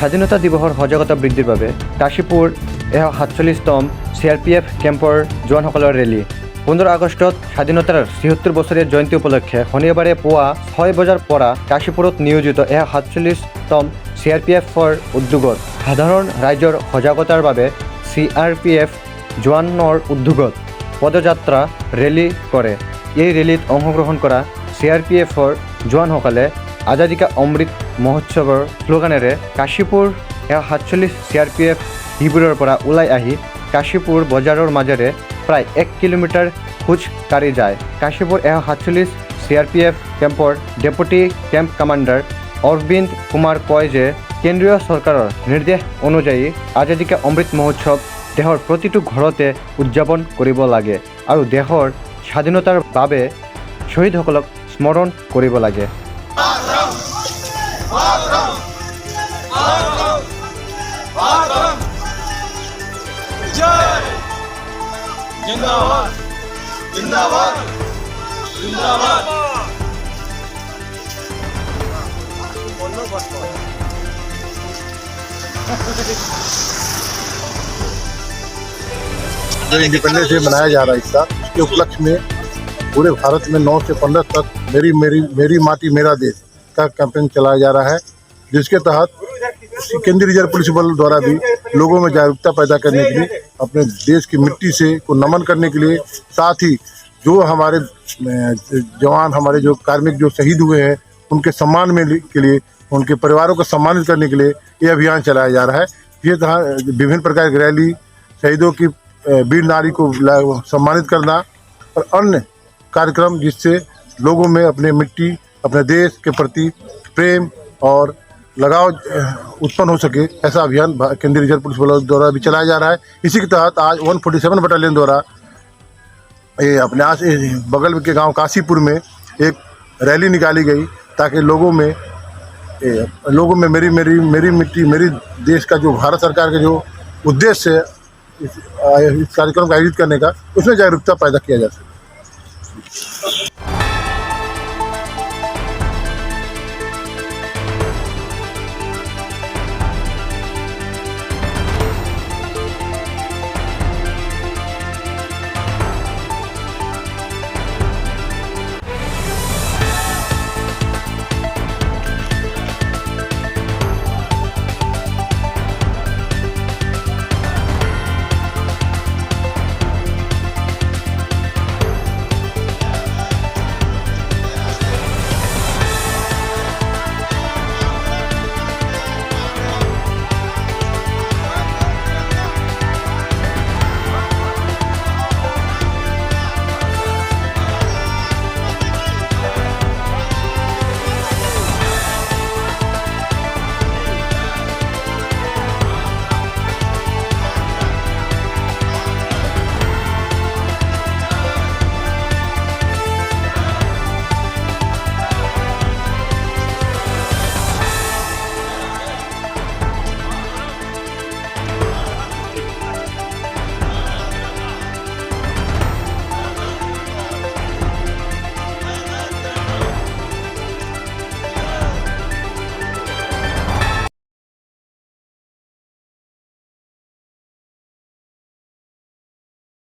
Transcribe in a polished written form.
স্বাধীনতা দিৱসৰ সজাগতা বৃদ্ধিৰ বাবে কাশীপুৰ 47তম CRPF কেম্পৰ জোৱানসকলৰ ৰেলী। 15 আগষ্টত স্বাধীনতাৰ 76 বছৰীয়া জয়ন্তী উপলক্ষে শনিবাৰে পুৱা 6 বজাৰ পৰা কাশীপুৰত নিয়োজিত 47তম CRPFৰ উদ্যোগত সাধাৰণ ৰাইজৰ সজাগতাৰ বাবে CRPF জোৱানৰ উদ্যোগত পদযাত্ৰা ৰেলী কৰে। এই ৰেলীত অংশগ্ৰহণ কৰা CRPFৰ জোৱানসকলে আজাদী কা অমৃত মহোৎসৱৰ শ্লোগানেৰে কাশীপুৰ 47 CRPF শিবিৰৰ পৰা ওলাই আহি কাশীপুৰ বজাৰৰ মাজেৰে প্ৰায় 1 কিলোমিটাৰ খোজ কাঢ়ি যায়। কাশীপুৰ 47 CRPF কেম্পৰ ডেপুটি কেম্প কমাণ্ডাৰ অৰবিন্দ কুমাৰ কয় যে কেন্দ্ৰীয় চৰকাৰৰ নিৰ্দেশ অনুযায়ী আজাদী কা অমৃত মহোৎসৱ দেশৰ প্ৰতিটো ঘৰতে উদযাপন কৰিব লাগে আৰু দেশৰ স্বাধীনতাৰ বাবে শ্বহীদসকলক স্মৰণ কৰিব লাগে। जिंदाबाद जिंदाबाद जिंदाबाद। जो इंडिपेंडेंस डे मनाया जा रहा है इस साल, उसके उपलक्ष्य में पूरे भारत में 9 से 15 तक मेरी माटी मेरा देश का कैंपेन चलाया जा रहा है, जिसके तहत केंद्रीय रिजर्व पुलिस बल द्वारा भी लोगों में जागरूकता पैदा करने के लिए, अपने देश की मिट्टी से को नमन करने के लिए, साथ ही जो हमारे जवान, हमारे जो कार्मिक जो शहीद हुए हैं, उनके सम्मान में के लिए, उनके परिवारों को सम्मानित करने के लिए ये अभियान चलाया जा रहा है। ये विभिन्न प्रकार की रैली, शहीदों की वीर नारी को सम्मानित करना और अन्य कार्यक्रम, जिससे लोगों में अपने मिट्टी, अपने देश के प्रति प्रेम और लगाव उत्पन्न हो सके, ऐसा अभियान केंद्रीय रिजर्व पुलिस बल द्वारा भी चलाया जा रहा है। इसी के तहत आज 147 बटालियन द्वारा ये अपने आस बगल के गांव काशीपुर में एक रैली निकाली गई, ताकि लोगों में मेरी मिट्टी मेरी देश का जो भारत सरकार के जो उद्देश्य है इस कार्यक्रम का आयोजित करने का, उसमें जागरूकता पैदा किया जा सके।